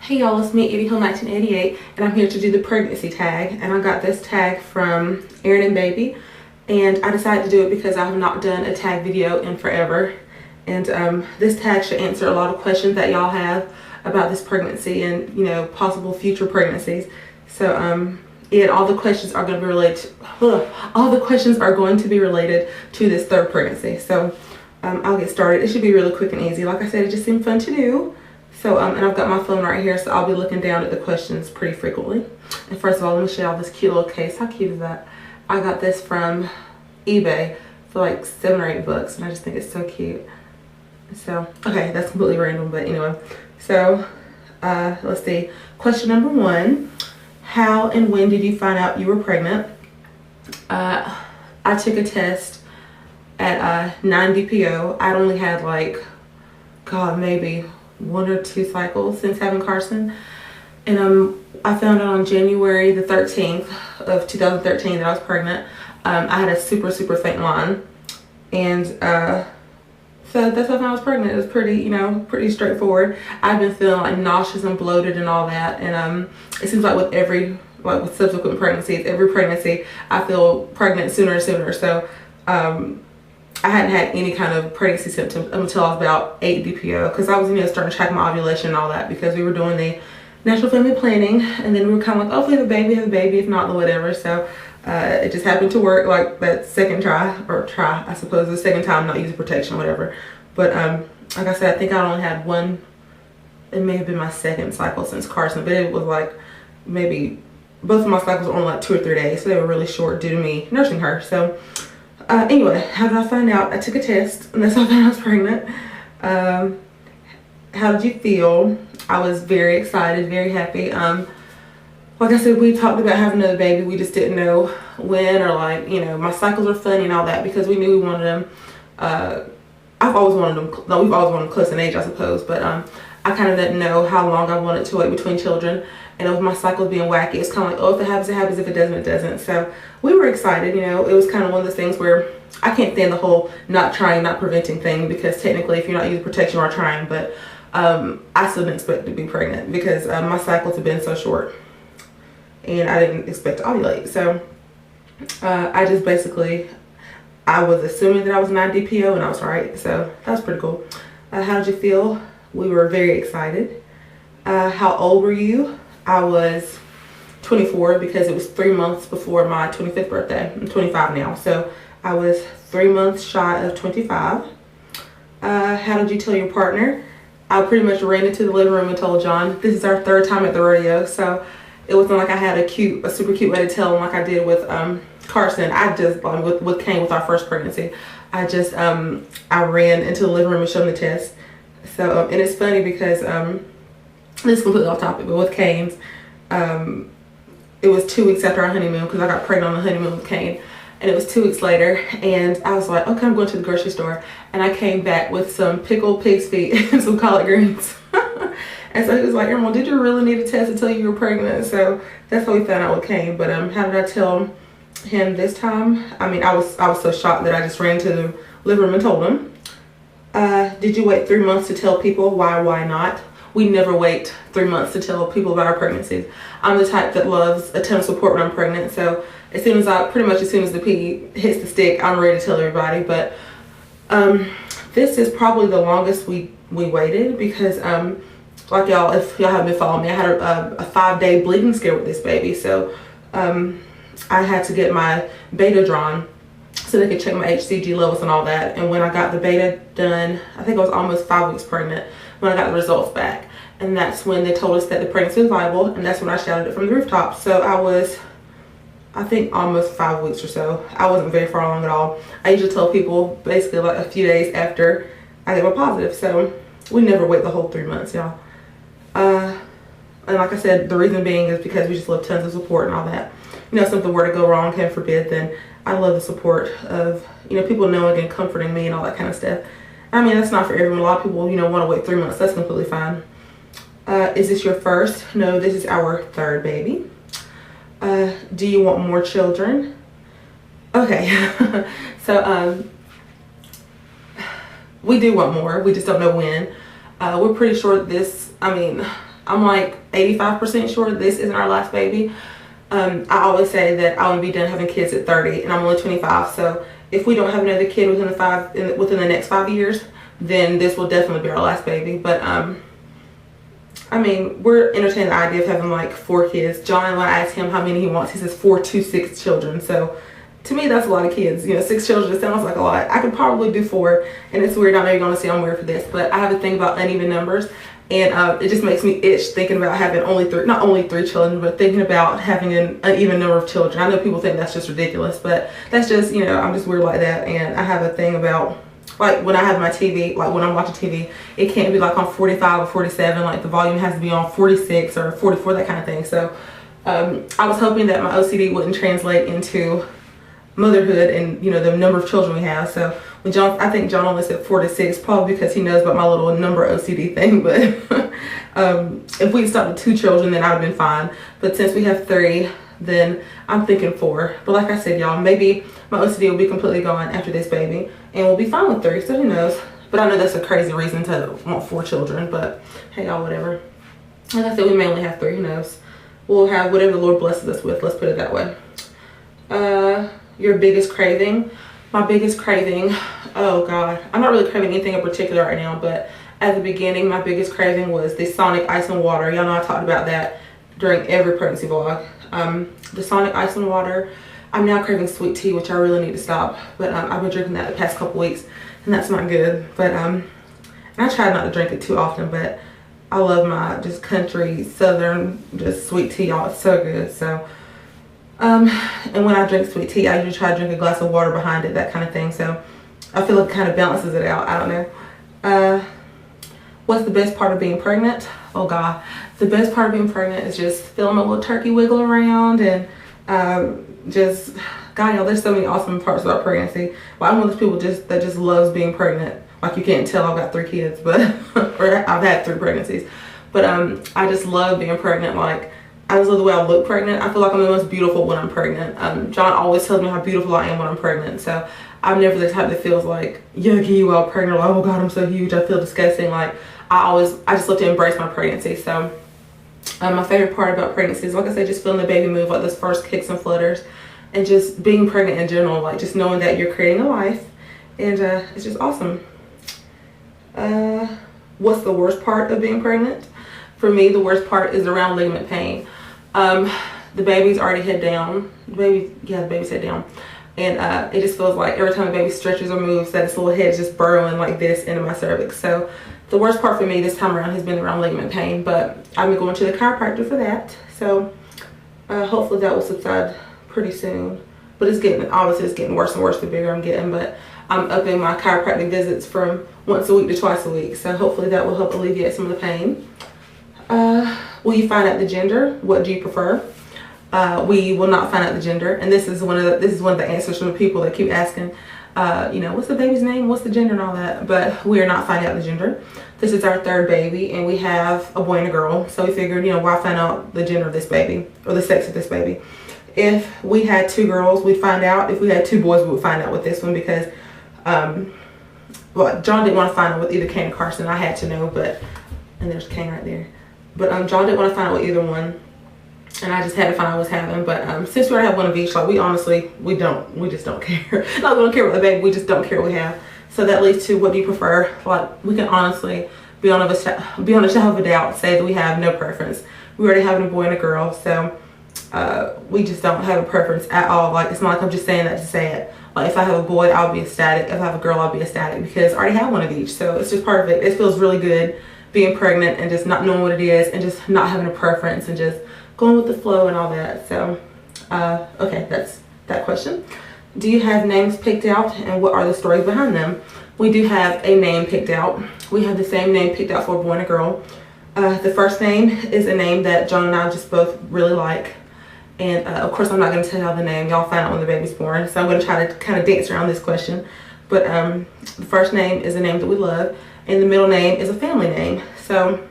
Hey y'all, it's me, Edie Hill 1988, and I'm here to do the pregnancy tag. And I got this tag from Aaron and Baby, and I decided to do it because I have not done a tag video in forever. And this tag should answer a lot of questions that y'all have about this pregnancy and possible future pregnancies. So and all the questions are going to be related. All the questions are going to be related to this third pregnancy. So I'll get started. It should be really quick and easy. Like I said, it just seemed fun to do. So, and I've got my phone right here, so I'll be looking down at the questions pretty frequently. And first of all, let me show y'all this cute little case. How cute is that? I got this from eBay for like $7 or $8, and I just think it's so cute. So, okay, that's completely random, but anyway. So, let's see. Question number 1. How and when did you find out you were pregnant? I took a test at 9 DPO. I'd only had like, God, maybe 1 or 2 cycles since having Carson, and I found out on January the 13th of 2013 that I was pregnant. I had a super faint line, and so that's how I was pregnant. It was pretty straightforward. I've been feeling like nauseous and bloated and all that, and it seems like with subsequent pregnancies, every pregnancy I feel pregnant sooner and sooner. So I hadn't had any kind of pregnancy symptoms until I was about 8 DPO, because I was starting to track my ovulation and all that, because we were doing the natural family planning, and then we were kind of like, oh, if we have a baby, if not, whatever. So it just happened to work like that second try, I suppose, the second time not using protection, whatever. But like I said, I think I only had one. It may have been my second cycle since Carson, but it was like maybe both of my cycles were only like 2 or 3 days, so they were really short due to me nursing her. So anyway, how did I find out? I took a test, and that's how I found out I was pregnant. How did you feel? I was very excited, very happy. Like I said, we talked about having another baby. We just didn't know when, or my cycles are funny and all that, because we knew we wanted them. I've always wanted them. No, we've always wanted them close in age, I suppose. But I kind of didn't know how long I wanted to wait between children. And with my cycles being wacky, it's kind of like, oh, if it happens, it happens. If it doesn't, it doesn't. So we were excited. It was kind of one of those things where I can't stand the whole not trying, not preventing thing, because technically if you're not using protection, you are trying. But I still didn't expect to be pregnant, because my cycles have been so short, and I didn't expect to ovulate. So I just basically, I was assuming that I was 9 DPO, and I was right. So that was pretty cool. How did you feel? We were very excited. How old were you? I was 24, because it was 3 months before my 25th birthday. I'm 25 now, so I was 3 months shy of 25. How did you tell your partner? I pretty much ran into the living room and told John. This is our 3rd time at the rodeo, so it wasn't like I had a super cute way to tell him like I did with Carson. I just, with Kane, with our first pregnancy, I just I ran into the living room and showed him the test. So and it's funny because this is completely off topic, but with Kane's, it was 2 weeks after our honeymoon, because I got pregnant on the honeymoon with Kane, and it was 2 weeks later, and I was like, okay, I'm going to the grocery store, and I came back with some pickled pig's feet and some collard greens. And so he was like, Emerald, did you really need a test to tell you were pregnant? So that's how we found out with Kane. But how did I tell him this time? I mean, I was so shocked that I just ran to the living room and told him. Did you wait 3 months to tell people? Why not? We never wait 3 months to tell people about our pregnancies. I'm the type that loves a ton of support when I'm pregnant. So as soon as the pee hits the stick, I'm ready to tell everybody. But this is probably the longest we waited, because like y'all, if y'all haven't been following me, I had a 5-day bleeding scare with this baby. So I had to get my beta drawn so they could check my HCG levels and all that. And when I got the beta done, I think I was almost 5 weeks pregnant when I got the results back. And that's when they told us that the pregnancy was viable, and that's when I shouted it from the rooftop. So I was, I think, almost 5 weeks or so. I wasn't very far along at all. I usually tell people basically like a few days after I get my positive. So we never wait the whole 3 months, y'all. And like I said, the reason being is because we just love tons of support and all that. If something were to go wrong, heaven forbid, then I love the support of, people knowing and comforting me and all that kind of stuff. I mean, that's not for everyone. A lot of people, want to wait 3 months. That's completely fine. Is this your first? No, this is our 3rd baby. Do you want more children? Okay. So, we do want more. We just don't know when. We're pretty sure this, I'm like 85% sure this isn't our last baby. I always say that I want to be done having kids at 30, and I'm only 25. So if we don't have another kid within the next 5 years, then this will definitely be our last baby. But I mean, we're entertaining the idea of having like 4 kids. John, when I asked him how many he wants, he says 4 to 6 children. So to me, that's a lot of kids. 6 children, it sounds like a lot. I could probably do 4, and it's weird. I know you're going to see I'm weird for this, but I have a thing about uneven numbers, and it just makes me itch thinking about having not only 3 children, but thinking about having an uneven number of children. I know people think that's just ridiculous, but that's just, I'm just weird like that, and I have a thing about, like, when I have my TV, like when I'm watching TV, it can't be like on 45 or 47, like the volume has to be on 46 or 44, that kind of thing. So I was hoping that my OCD wouldn't translate into motherhood and the number of children we have. So when I think John only said 4 to 6, probably because he knows about my little number OCD thing. But if we stopped at 2 children, then I'd have been fine. But since we have 3, then I'm thinking 4. But like I said, y'all, maybe my OCD will be completely gone after this baby, and we'll be fine with 3. So who knows? But I know that's a crazy reason to want 4 children. But hey, y'all, whatever. Like I said, we may only have 3. Who knows? We'll have whatever the Lord blesses us with. Let's put it that way. Your biggest craving. My biggest craving, oh God, I'm not really craving anything in particular right now, but at the beginning, my biggest craving was the Sonic Ice and Water. Y'all know I talked about that during every pregnancy vlog. The Sonic Ice and Water. I'm now craving sweet tea, which I really need to stop, but I've been drinking that the past couple weeks, and that's not good. But and I try not to drink it too often, but I love my just country southern just sweet tea, y'all. It's so good. So and when I drink sweet tea, I usually try to drink a glass of water behind it, that kind of thing. So I feel like it kind of balances it out. I don't know. What's the best part of being pregnant? Oh God, the best part of being pregnant is just feeling my little turkey wiggle around, and just, God, y'all, there's so many awesome parts about pregnancy. Well, I'm one of those people that just loves being pregnant. Like, you can't tell I've got 3 kids, but or I've had 3 pregnancies. But I just love being pregnant. Like, I just love the way I look pregnant. I feel like I'm the most beautiful when I'm pregnant. John always tells me how beautiful I am when I'm pregnant. So I'm never the type that feels like yucky while pregnant. Like, oh God, I'm so huge, I feel disgusting. Like, I just love to embrace my pregnancy. So my favorite part about pregnancy is, like I said, just feeling the baby move, like those first kicks and flutters, and just being pregnant in general, like just knowing that you're creating a life, and it's just awesome. What's the worst part of being pregnant? For me, the worst part is around ligament pain. The baby's already head down. The baby's head down. And it just feels like every time the baby stretches or moves, that its little head is just burrowing like this into my cervix. So the worst part for me this time around has been around ligament pain, but I've been going to the chiropractor for that. So hopefully that will subside pretty soon. But obviously it's getting worse and worse the bigger I'm getting, but I'm upping my chiropractic visits from once a week to twice a week. So hopefully that will help alleviate some of the pain. Will you find out the gender? What do you prefer? We will not find out the gender, and this is one of the answers from the people that keep asking, what's the baby's name, what's the gender, and all that. But we are not finding out the gender. This is our 3rd baby, and we have a boy and a girl. So we figured, why find out the gender of this baby or the sex of this baby? If we had 2 girls, we'd find out. If we had 2 boys, we would find out with this one, because John didn't want to find out with either Kane or Carson. I had to know, and there's Kane right there. But John didn't want to find out with either one, and I just had to find out what's happening. But since we already have one of each, like, we just don't care. Like, we don't care about the baby, we just don't care what we have. So that leads to, what do you prefer? Like, we can honestly, beyond a shadow of a doubt, say that we have no preference. We already have a boy and a girl, so we just don't have a preference at all. Like, it's not like I'm just saying that to say it. Like, if I have a boy, I'll be ecstatic. If I have a girl, I'll be ecstatic, because I already have one of each. So it's just part of it. It feels really good being pregnant and just not knowing what it is, and just not having a preference, and just going with the flow and all that. So okay, that's that question. Do you have names picked out, and what are the stories behind them? We do have a name picked out. We have the same name picked out for a boy and a girl. The first name is a name that John and I just both really like, and of course I'm not going to tell y'all the name. Y'all find out when the baby's born, so I'm going to try to kind of dance around this question. But the first name is a name that we love, and the middle name is a family name. So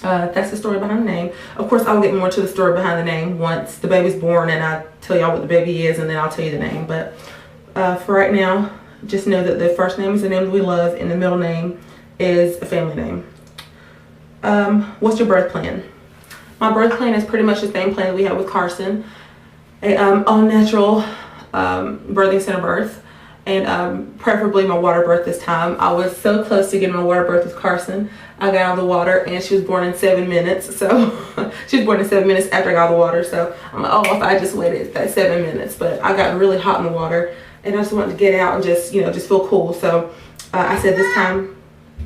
that's the story behind the name. Of course, I'll get more to the story behind the name once the baby's born, and I tell y'all what the baby is, and then I'll tell you the name. But for right now, just know that the first name is the name that we love, and the middle name is a family name. what's your birth plan? My birth plan is pretty much the same plan that we had with Carson. A all-natural birthing center birth, and preferably my water birth this time. I was so close to getting my water birth with Carson. I got out of the water and she was born in 7 minutes. So she was born in 7 minutes after I got out of the water. So I'm like, oh, if I just waited that 7 minutes. But I got really hot in the water and I just wanted to get out and just, you know, just feel cool. So I said this time,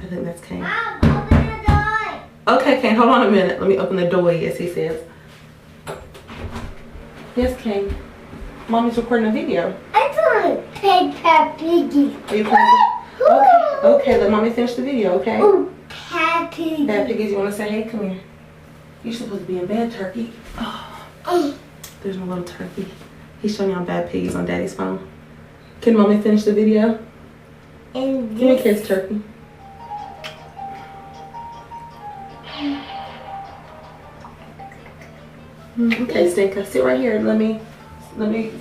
I think that's Kane. Mom, open the door. Okay, Kane, hold on a minute. Let me open the door, as he says. Yes, Kane. Mommy's recording a video. I want to play Piggy. Are you playing? Okay, okay, let Mommy finish the video, okay? Ooh, Bad Piggy. Bad Piggies, you want to say hey? Come here. You're supposed to be in bed, Turkey. Oh, there's my little turkey. He's showing y'all Bad Piggies on Daddy's phone. Can Mommy finish the video? And Give me a kiss, Turkey. Okay, Stinker, sit right here. Let me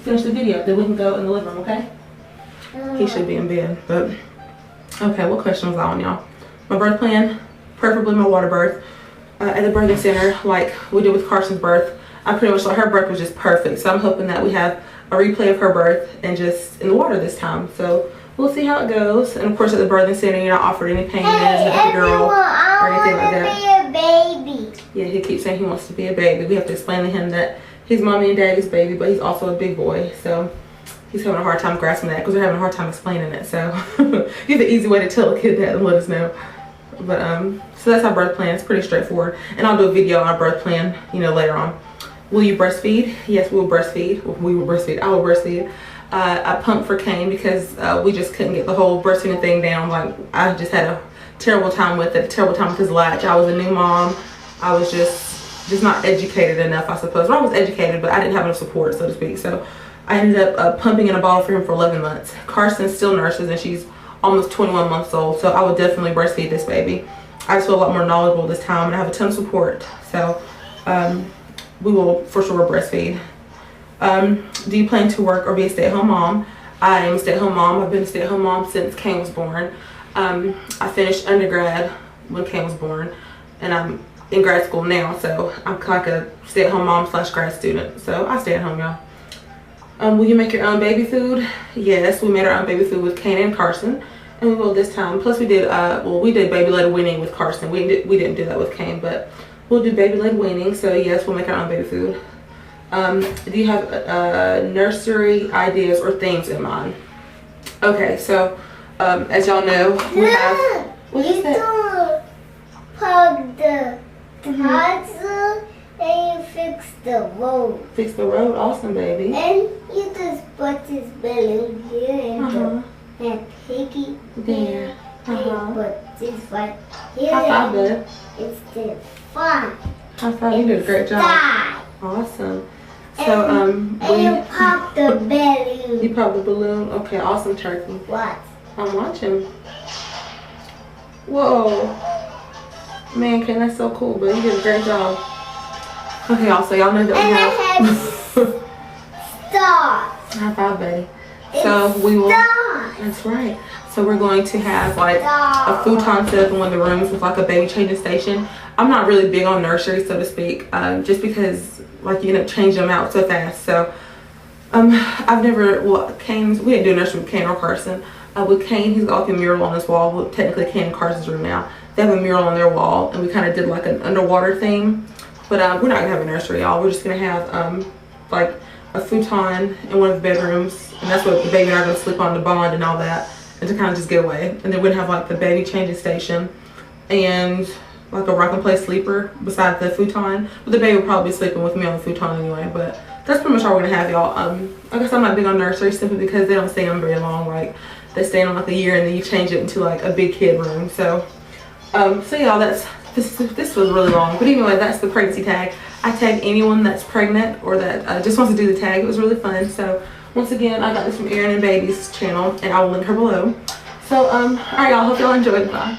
finish the video. Then we can go in the living room, okay? He should be in bed, but okay. What question was that on, y'all? My birth plan, preferably my water birth at the birthing center, like we did with Carson's birth. I pretty much thought her birth was just perfect, so I'm hoping that we have a replay of her birth and just in the water this time. So we'll see how it goes. And of course, at the birthing center, you're not offered any pain meds, with the girl or anything like that. Be a baby. Yeah, he keeps saying he wants to be a baby. We have to explain to him that he's Mommy and Daddy's baby, but he's also a big boy. So he's having a hard time grasping that because we're having a hard time explaining it. So give the easy way to tell a kid that and let us know. But so that's our birth plan. It's pretty straightforward. And I'll do a video on our birth plan, you know, later on. Will you breastfeed? Yes, we will breastfeed. We will breastfeed. I will breastfeed. I pumped for Kane because we just couldn't get the whole breastfeeding thing down. Like, I just had a terrible time with it, a terrible time with his latch. I was a new mom. I was just not educated enough, I suppose. Well, I was educated, but I didn't have enough support, so to speak. So I ended up pumping in a bottle for him for 11 months. Carson still nurses, and she's almost 21 months old, so I would definitely breastfeed this baby. I just feel a lot more knowledgeable this time, and I have a ton of support. So we will for sure breastfeed. Do you plan to work or be a stay-at-home mom? I am a stay-at-home mom. I've been a stay-at-home mom since Kane was born. I finished undergrad when Kane was born, and I'm in grad school now, so I'm like a stay-at-home mom / grad student. So I stay at home, y'all. Will you make your own baby food? Yes, we made our own baby food with Kane and Carson, and we will this time. Plus we did we did baby-led weaning with Carson. We didn't do that with Kane, but we'll do baby-led weaning. So yes, we'll make our own baby food. Do you have nursery ideas or themes in mind? Okay, so as y'all know, we have. What is that? Plug the puzzle and you fix the road. Fix the road, awesome, baby. And you just put this balloon here and the piggy there. And you put this right here. High five, bud. It's the fun. High five, you did a great job. Die. Awesome. So and you pop the balloon. You pop the balloon. Okay, awesome, Turkey. What? I'm watching. Whoa. Man, Ken, that's so cool, but you did a great job. Okay, y'all, so y'all know that we have stars. High five, buddy. So we will. Stars. That's right. So we're going to have like a futon set up in one of the rooms with like a baby changing station. I'm not really big on nursery, so to speak, just because like you end up changing them out so fast. So I've never, well, Kane's, we didn't do a nursery with Kane or Carson. With Kane, he's got like a mural on his wall. Well, technically Kane and Carson's room now. They have a mural on their wall, and we kind of did like an underwater theme. But we're not gonna have a nursery, y'all. We're just gonna have like a futon in one of the bedrooms, and that's what the baby and I are gonna sleep on, the bond and all that, and to kind of just get away. And then we'd have like the baby changing station and like a rock and play sleeper beside the futon. But the baby will probably be sleeping with me on the futon anyway. But that's pretty much all we're gonna have, y'all. I guess I'm not big on nursery simply because they don't stay on very long. Like they stay on like a year, and then you change it into like a big kid room. So so y'all, this was really long, but anyway, that's the pregnancy tag. I tagged anyone that's pregnant or that just wants to do the tag. It was really fun. So once again, I got this from Erin and Baby's channel, and I will link her below. So all right, y'all, hope y'all enjoyed. Bye.